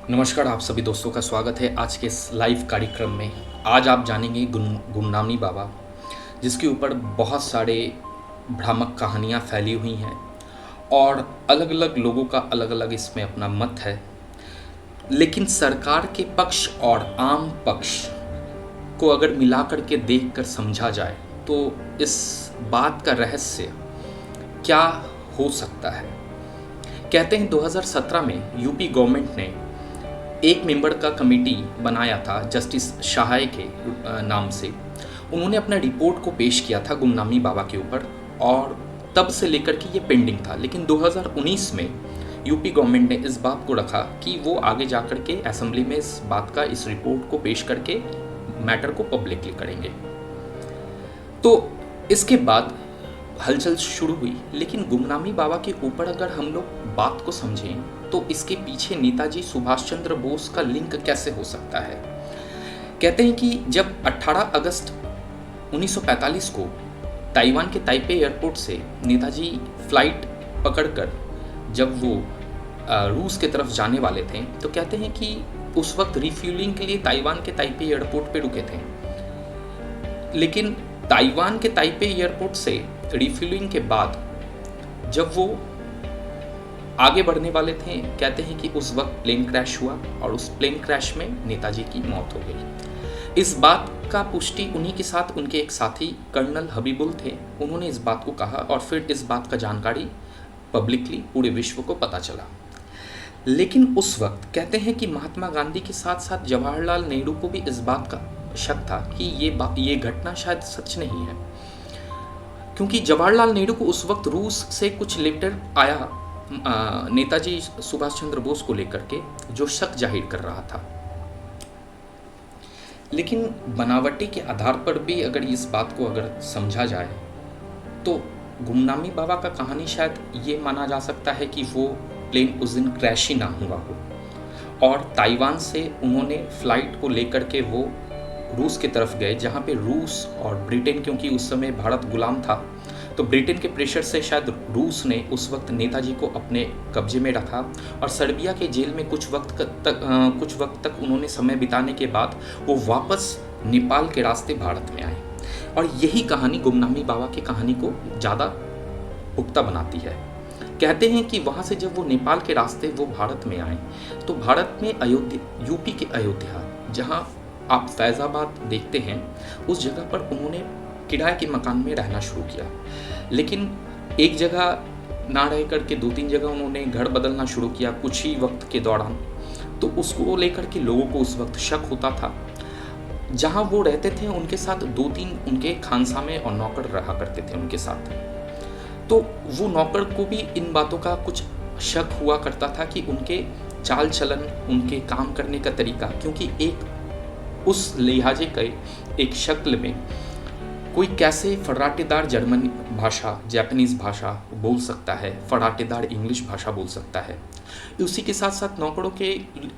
नमस्कार, आप सभी दोस्तों का स्वागत है आज के इस लाइव कार्यक्रम में। आज आप जानेंगे गुमनामी बाबा, जिसके ऊपर बहुत सारे भ्रामक कहानियाँ फैली हुई हैं और अलग अलग लोगों का अलग अलग इसमें अपना मत है। लेकिन सरकार के पक्ष और आम पक्ष को अगर मिलाकर के देख कर समझा जाए तो इस बात का रहस्य क्या हो सकता है। कहते हैं 2017 में यूपी गवर्नमेंट ने एक मेंबर का कमेटी बनाया था जस्टिस शाहाय के नाम से। उन्होंने अपना रिपोर्ट को पेश किया था गुमनामी बाबा के ऊपर और तब से लेकर के ये पेंडिंग था। लेकिन 2019 में यूपी गवर्नमेंट ने इस बात को रखा कि वो आगे जाकर के असेंबली में इस रिपोर्ट को पेश करके मैटर को पब्लिकली करेंगे। तो इसके बाद हलचल शुरू हुई। लेकिन गुमनामी बाबा के ऊपर अगर हम लोग बात को समझें तो इसके पीछे नेताजी सुभाष चंद्र बोस का लिंक कैसे हो सकता है। कहते हैं कि जब 18 अगस्त 1945 को ताइवान के ताइपे एयरपोर्ट से नेताजी फ्लाइट पकड़कर जब वो रूस के तरफ जाने वाले थे तो कहते हैं कि उस वक्त रिफ्यूलिंग के लिए ताइवान के ताइपे एयरपोर्ट पे रुके थे। लेकिन ताइवान के ताइपे एयरपोर्ट से रिफ्यूलिंग के बाद जब वो आगे बढ़ने वाले थे, कहते हैं कि उस वक्त प्लेन क्रैश हुआ और उस प्लेन क्रैश में नेताजी की मौत हो गई। इस बात का पुष्टि उन्हीं के साथ उनके एक साथी कर्नल हबीबुल थे। उन्होंने इस बात को कहा और फिर इस बात का जानकारी पब्लिकली पूरे विश्व को पता चला। लेकिन उस वक्त कहते हैं कि महात्मा गांधी के साथ साथ जवाहरलाल नेहरू को भी इस बात का शक था कि ये घटना शायद सच नहीं है, क्योंकि जवाहरलाल नेहरू को उस वक्त रूस से कुछ लेटर आया नेताजी सुभाष चंद्र बोस को लेकर के, जो शक जाहिर कर रहा था। लेकिन बनावटी के आधार पर भी अगर इस बात को अगर समझा जाए तो गुमनामी बाबा का कहानी शायद ये माना जा सकता है कि वो प्लेन उस दिन क्रैश ही ना हुआ हो और ताइवान से उन्होंने फ्लाइट को लेकर के वो रूस की तरफ गए, जहाँ पे रूस और ब्रिटेन, क्योंकि उस समय भारत गुलाम था, तो ब्रिटेन के प्रेशर से शायद रूस ने उस वक्त नेताजी को अपने कब्जे में रखा और सर्बिया के जेल में कुछ वक्त तक उन्होंने समय बिताने के बाद वो वापस नेपाल के रास्ते भारत में आए। और यही कहानी गुमनामी बाबा की कहानी को ज़्यादा पुख्ता बनाती है। कहते हैं कि वहाँ से जब वो नेपाल के रास्ते वो भारत में आए तो भारत में अयोध्या, यूपी के अयोध्या, जहाँ आप फैज़ाबाद देखते हैं, उस जगह पर उन्होंने किराए के मकान में रहना शुरू किया। लेकिन एक जगह ना रह करके 2-3 जगह उन्होंने घर बदलना शुरू किया कुछ ही वक्त के दौरान। तो उसको लेकर के लोगों को उस वक्त शक होता था। जहाँ वो रहते थे उनके साथ 2-3 उनके खानसामे और नौकर रहा करते थे उनके साथ। तो वो नौकर को भी इन बातों का कुछ शक हुआ करता था कि उनके चाल चलन, उनके काम करने का तरीका, क्योंकि एक उस लिहाजे के एक शक्ल में कोई कैसे फर्राटेदार जर्मनी भाषा, जापानीज़ भाषा बोल सकता है, फर्राटेदार इंग्लिश भाषा बोल सकता है। उसी के साथ साथ नौकरों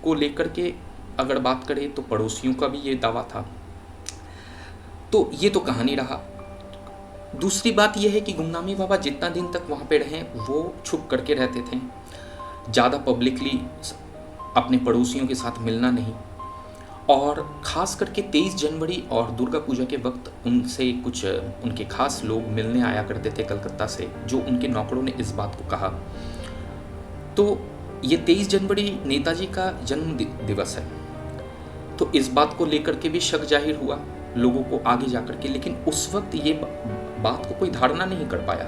को लेकर के अगर बात करें तो पड़ोसियों का भी ये दावा था। तो ये तो कहानी रहा। दूसरी बात यह है कि गुमनामी बाबा जितना दिन तक वहाँ पे रहे वो छुप करके रहते थे, ज़्यादा पब्लिकली अपने पड़ोसियों के साथ मिलना नहीं। और ख़ास करके 23 जनवरी और दुर्गा पूजा के वक्त उनसे कुछ उनके खास लोग मिलने आया करते थे कलकत्ता से, जो उनके नौकरों ने इस बात को कहा। तो ये 23 जनवरी नेताजी का जन्म दिवस है, तो इस बात को लेकर के भी शक जाहिर हुआ लोगों को आगे जा कर के। लेकिन उस वक्त ये बात को कोई धारणा नहीं कर पाया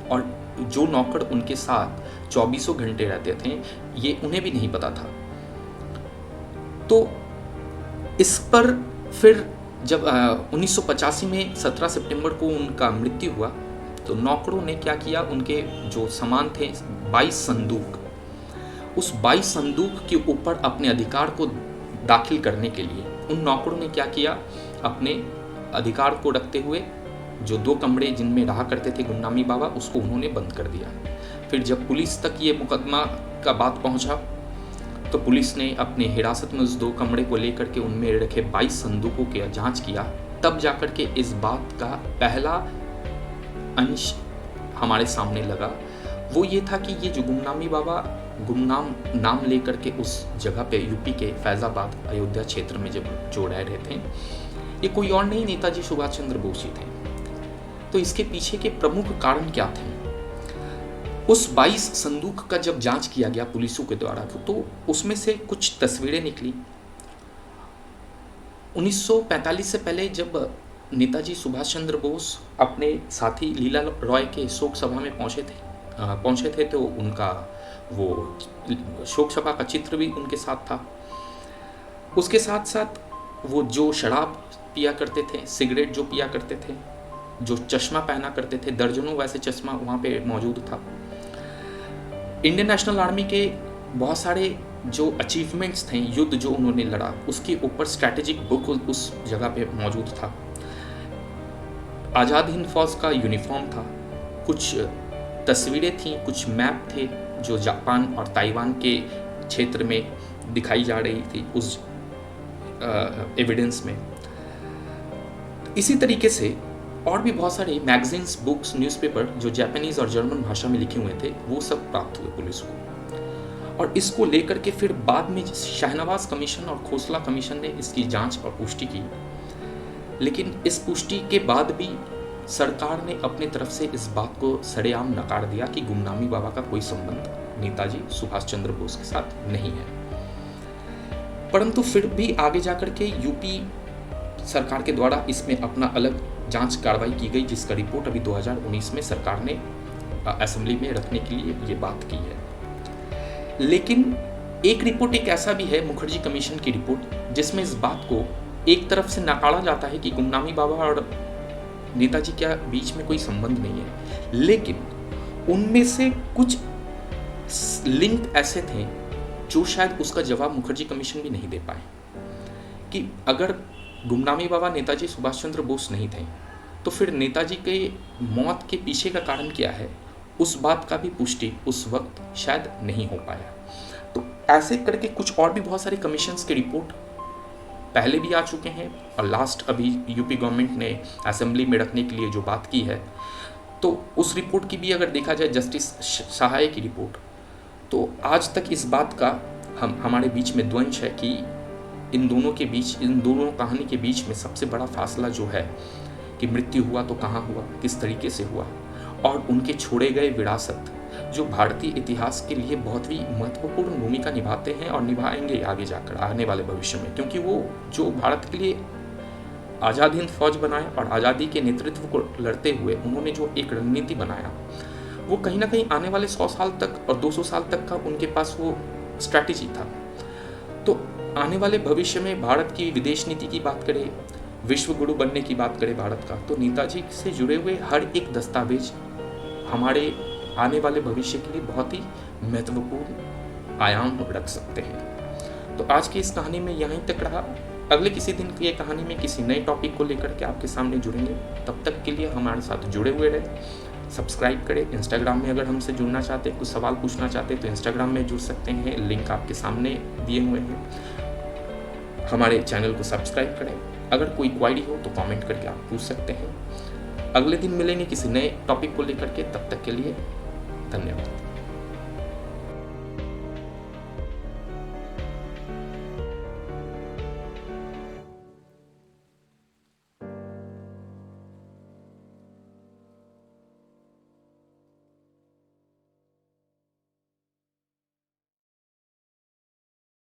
और जो नौकर उनके साथ 24 घंटे रहते थे ये उन्हें भी नहीं पता था। तो इस पर फिर जब 1985 में 17 सितंबर को उनका मृत्यु हुआ तो नौकरों ने क्या किया, उनके जो सामान थे 22 संदूक, उस 22 संदूक के ऊपर अपने अधिकार को दाखिल करने के लिए उन नौकरों ने क्या किया, अपने अधिकार को रखते हुए जो 2 कमरे जिनमें रहा करते थे गुमनामी बाबा, उसको उन्होंने बंद कर दिया। फिर जब पुलिस तक ये मुकदमा का बात पहुंचा तो पुलिस ने अपने हिरासत में उस 2 कमरे को लेकर के उनमें रखे 22 संदूकों की जांच किया। तब जाकर के इस बात का पहला अंश हमारे सामने लगा। वो ये था कि ये जो गुमनामी बाबा गुमनाम नाम लेकर के उस जगह पे यूपी के फैज़ाबाद अयोध्या क्षेत्र में जब जो रह रहे थे, ये कोई और नहीं नेताजी सुभाष चंद्र बोस ही थे। तो इसके पीछे के प्रमुख कारण क्या थे? उस 22 संदूक का जब जांच किया गया पुलिसों के द्वारा तो उसमें से कुछ तस्वीरें निकली। 1945 से पहले जब नेताजी सुभाष चंद्र बोस अपने साथी लीला रॉय के शोक सभा में पहुंचे थे तो उनका वो शोक सभा का चित्र भी उनके साथ था। उसके साथ साथ वो जो शराब पिया करते थे, सिगरेट जो पिया करते थे, जो चश्मा पहना करते थे, दर्जनों वैसे चश्मा वहाँ पे मौजूद था। इंडियन नेशनल आर्मी के बहुत सारे जो अचीवमेंट्स थे, युद्ध जो उन्होंने लड़ा, उसके ऊपर स्ट्रैटेजिक बुक उस जगह पे मौजूद था। आज़ाद हिंद फौज का यूनिफॉर्म था, कुछ तस्वीरें थीं, कुछ मैप थे जो जापान और ताइवान के क्षेत्र में दिखाई जा रही थी उस एविडेंस में। इसी तरीके से और भी बहुत सारे मैगजीन्स, बुक्स, न्यूज़पेपर जो जापानीज़ और जर्मन भाषा में लिखे हुए थे वो सब प्राप्त हुए पुलिस को। और इसको लेकर के फिर बाद में शाहनवाज कमीशन और खोसला कमीशन ने इसकी जांच और पुष्टि की। लेकिन इस पुष्टि के बाद भी सरकार ने अपने तरफ से इस बात को सरेआम नकार दिया कि गुमनामी बाबा का कोई संबंध नेताजी सुभाष चंद्र बोस के साथ नहीं है। परंतु फिर भी आगे जाकर के यूपी सरकार के द्वारा इसमें अपना अलग जांच कार्रवाई की गई, जिसका रिपोर्ट अभी 2019 में सरकार ने असेंबली में रखने के लिए ये बात की है। लेकिन एक रिपोर्ट एक ऐसा भी है, मुखर्जी कमीशन की रिपोर्ट, जिसमें इस बात को एक तरफ से नकारा जाता है कि गुमनामी बाबा और नेताजी के बीच में कोई संबंध नहीं है, लेकिन उनमें से कुछ लिंक ऐसे थे जो शायद उसका जवाब मुखर्जी कमीशन भी नहीं दे पाए कि अगर गुमनामी बाबा नेताजी सुभाष चंद्र बोस नहीं थे तो फिर नेताजी के मौत के पीछे का कारण क्या है, उस बात का भी पुष्टि उस वक्त शायद नहीं हो पाया। तो ऐसे करके कुछ और भी बहुत सारे कमीशंस के रिपोर्ट पहले भी आ चुके हैं और लास्ट अभी यूपी गवर्नमेंट ने असेंबली में रखने के लिए जो बात की है, तो उस रिपोर्ट की भी अगर देखा जाए, जस्टिस सहाय की रिपोर्ट, तो आज तक इस बात का हमारे बीच में द्वंद्व है कि इन दोनों कहानी के बीच में सबसे बड़ा फासला जो है कि मृत्यु हुआ तो कहाँ हुआ, किस तरीके से हुआ, और उनके छोड़े गए विरासत जो भारतीय इतिहास के लिए बहुत ही महत्वपूर्ण भूमिका निभाते हैं और निभाएंगे आगे जाकर आने वाले भविष्य में, क्योंकि वो जो भारत के लिए आज़ाद हिंद फौज बनाए और आज़ादी के नेतृत्व को लड़ते हुए उन्होंने जो एक रणनीति बनाया, वो कहीं ना कहीं आने वाले 100 साल तक और 200 साल तक का उनके पास वो स्ट्रैटेजी था। तो आने वाले भविष्य में भारत की विदेश नीति की बात करें, विश्व गुरु बनने की बात करें भारत का, तो नेताजी से जुड़े हुए हर एक दस्तावेज हमारे आने वाले भविष्य के लिए बहुत ही महत्वपूर्ण आयाम रख सकते हैं। तो आज की इस कहानी में यहीं तक रहा। अगले किसी दिन की ये कहानी में किसी नए टॉपिक को लेकर के आपके सामने जुड़ेंगे। तब तक के लिए हमारे साथ जुड़े हुए रहे, सब्सक्राइब करें। इंस्टाग्राम में अगर हमसे जुड़ना चाहते हैं, कुछ सवाल पूछना चाहते हैं तो इंस्टाग्राम में जुड़ सकते हैं, लिंक आपके सामने दिए हुए हैं। हमारे चैनल को सब्सक्राइब करें। अगर कोई क्वारी हो तो कमेंट करके आप पूछ सकते हैं। अगले दिन मिलेंगे किसी नए टॉपिक को लेकर के, तब तक के लिए धन्यवाद।